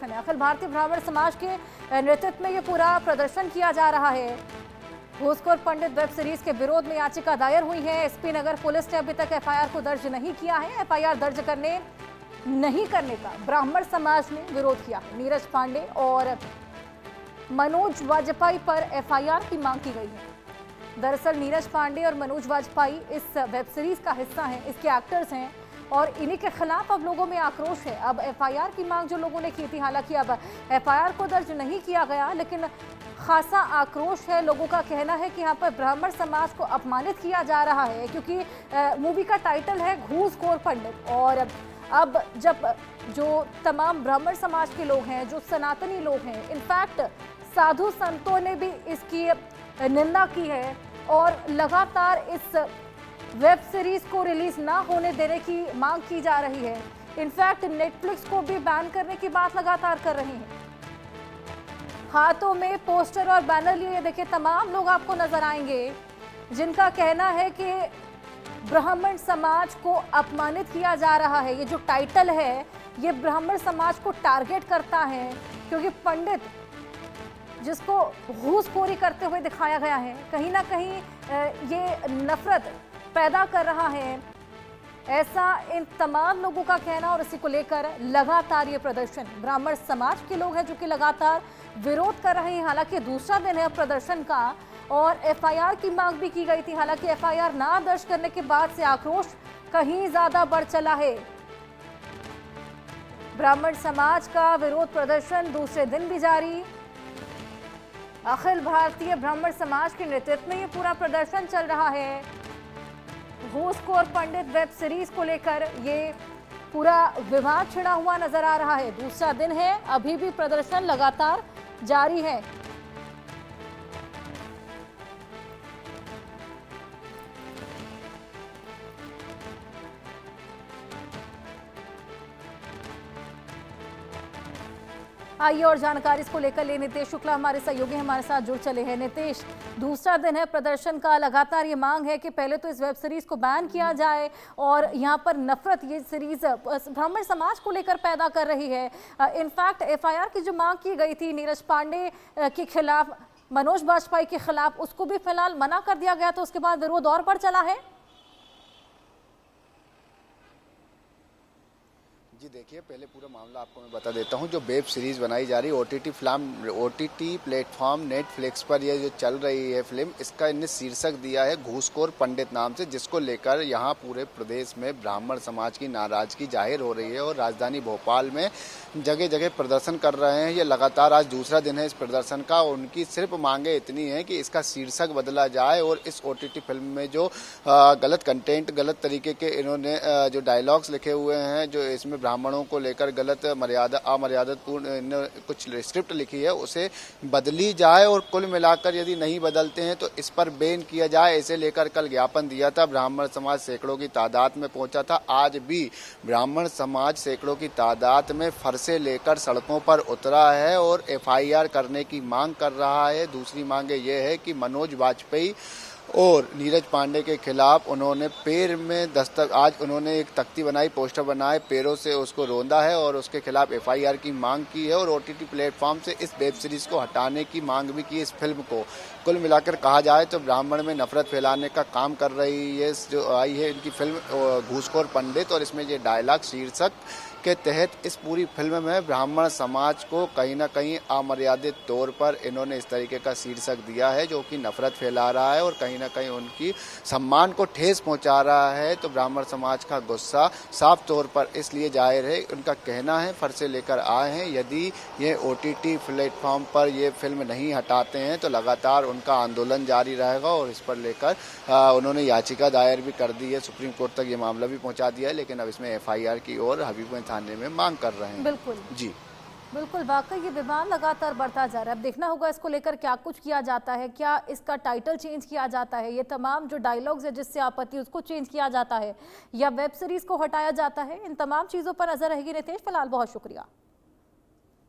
प्रदर्शन है। अखिल भारतीय ब्राह्मण समाज के नेतृत्व में ये पूरा प्रदर्शन किया जा रहा है। घूसखोर पंडित वेब सीरीज के विरोध में याचिका दायर हुई है। एसपी नगर पुलिस ने अभी तक एफआईआर को दर्ज नहीं किया है। एफआईआर दर्ज नहीं करने का ब्राह्मण समाज ने विरोध किया है। नीरज पांडे और मनोज वाजपेयी पर एफआईआर की मांग की गई है। दरअसल नीरज पांडे और मनोज वाजपेयी इस वेब सीरीज का हिस्सा हैं, इसके एक्टर्स हैं और इन्हीं के खिलाफ अब लोगों में आक्रोश है। अब एफआईआर की मांग जो लोगों ने की थी, हालांकि अब एफआईआर को दर्ज नहीं किया गया, लेकिन खासा आक्रोश है। लोगों का कहना है कि यहाँ पर ब्राह्मण समाज को अपमानित किया जा रहा है, क्योंकि मूवी का टाइटल है घूसखोर पंडित। और अब जब जो तमाम ब्राह्मण समाज के लोग हैं, जो सनातनी लोग हैं, इनफैक्ट साधु संतों ने भी इसकी निंदा की है और लगातार इस वेब सीरीज को रिलीज ना होने देने की मांग की जा रही है। इनफैक्ट नेटफ्लिक्स को भी बैन करने की बात लगातार कर रही है। हाथों में पोस्टर और बैनर लिए देखिए तमाम लोग आपको नजर आएंगे, जिनका कहना है कि ब्राह्मण समाज को अपमानित किया जा रहा है। ये जो टाइटल है ये ब्राह्मण समाज को टारगेट करता है, क्योंकि पंडित जिसको घूसखोरी करते हुए दिखाया गया है, कहीं ना कहीं ये नफरत पैदा कर रहा है, ऐसा इन तमाम लोगों का कहना। और इसी को लेकर लगातार ये प्रदर्शन ब्राह्मण समाज के लोग हैं जो कि लगातार विरोध कर रहे हैं। हालांकि दूसरा दिन है प्रदर्शन का और एफआईआर की मांग भी की गई थी। हालांकि एफआईआर ना दर्ज करने के बाद से आक्रोश कहीं ज्यादा बढ़ चला है। ब्राह्मण समाज का विरोध प्रदर्शन दूसरे दिन भी जारी। अखिल भारतीय ब्राह्मण समाज के नेतृत्व में ये पूरा प्रदर्शन चल रहा है। घूसखोर पंडित वेब सीरीज को लेकर ये पूरा विवाद छिड़ा हुआ नजर आ रहा है। दूसरा दिन है, अभी भी प्रदर्शन लगातार जारी है। आइए और जानकारी इसको लेकर ले नितेश शुक्ला हमारे सहयोगी हमारे साथ जुड़ चले हैं। नितेश, दूसरा दिन है प्रदर्शन का, लगातार ये मांग है कि पहले तो इस वेब सीरीज को बैन किया जाए और यहाँ पर नफरत ये सीरीज ब्राह्मण समाज को लेकर पैदा कर रही है। इनफैक्ट एफआईआर की जो मांग की गई थी नीरज पांडे के खिलाफ, मनोज वाजपेयी के खिलाफ, उसको भी फिलहाल मना कर दिया गया, तो उसके बाद विरोध और बढ़ चला है। जी देखिए, पहले पूरा मामला आपको मैं बता देता हूं। जो वेब सीरीज बनाई जा रही है ओटीटी प्लेटफॉर्म नेटफ्लिक्स पर ये जो चल रही है फिल्म, इसका इन्हें शीर्षक दिया है घूसखोर पंडित नाम से, जिसको लेकर यहां पूरे प्रदेश में ब्राह्मण समाज की नाराजगी जाहिर हो रही है और राजधानी भोपाल में जगह जगह प्रदर्शन कर रहे हैं। ये लगातार आज दूसरा दिन है इस प्रदर्शन का। उनकी सिर्फ मांगे इतनी है कि इसका शीर्षक बदला जाए और इस ओटीटी फिल्म में जो गलत कंटेंट, गलत तरीके के इन्होंने जो डायलॉग्स लिखे हुए हैं, जो इसमें ब्राह्मणों को लेकर गलत अमर्यादापूर्ण कुछ स्क्रिप्ट लिखी है, उसे बदली जाए और कुल मिलाकर यदि नहीं बदलते हैं तो इस पर बैन किया जाए। इसे लेकर कल ज्ञापन दिया था। ब्राह्मण समाज सैकड़ों की तादाद में पहुंचा था। आज भी ब्राह्मण समाज सैकड़ों की तादाद में फरसे लेकर सड़कों पर उतरा है और एफआईआर करने की मांग कर रहा है। दूसरी मांगे ये है कि मनोज वाजपेयी और नीरज पांडे के खिलाफ उन्होंने पैर में आज उन्होंने एक तख्ती बनाई, पोस्टर बनाए, पैरों से उसको रोंदा है और उसके खिलाफ एफआईआर की मांग की है और ओटीटी प्लेटफॉर्म से इस वेब सीरीज को हटाने की मांग भी की है, इस फिल्म को। कुल मिलाकर कहा जाए तो ब्राह्मण में नफरत फैलाने का काम कर रही है जो आई है इनकी फिल्म घूसखोर पंडित। और इसमें ये डायलॉग शीर्षक के तहत इस पूरी फिल्म में ब्राह्मण समाज को कहीं ना कहीं अमर्यादित तौर पर इन्होंने इस तरीके का शीर्षक दिया है जो कि नफरत फैला रहा है और कहीं ना कहीं उनकी सम्मान को ठेस पहुंचा रहा है। तो ब्राह्मण समाज का गुस्सा साफ तौर पर इसलिए जाहिर है। उनका कहना है फरसे लेकर आए हैं, यदि ये ओटीटी प्लेटफॉर्म पर ये फिल्म नहीं हटाते हैं तो लगातार उनका आंदोलन जारी रहेगा और इस पर लेकर उन्होंने याचिका दायर भी कर दी है। सुप्रीम कोर्ट तक ये मामला भी पहुंचा दिया है, लेकिन अब इसमें एफआईआर की ओर हबीबगंज थाने में मांग कर रहे हैं। बिल्कुल जी बिल्कुल, वाकई ये विवाद लगातार बढ़ता जा रहा है। अब देखना होगा इसको लेकर क्या कुछ किया जाता है, क्या इसका टाइटल चेंज किया जाता है, ये तमाम जो डायलॉग्स है जिससे आपत्ति उसको चेंज किया जाता है या वेब सीरीज को हटाया जाता है। इन तमाम चीजों पर नजर रहेगी। नितेश, फिलहाल बहुत शुक्रिया।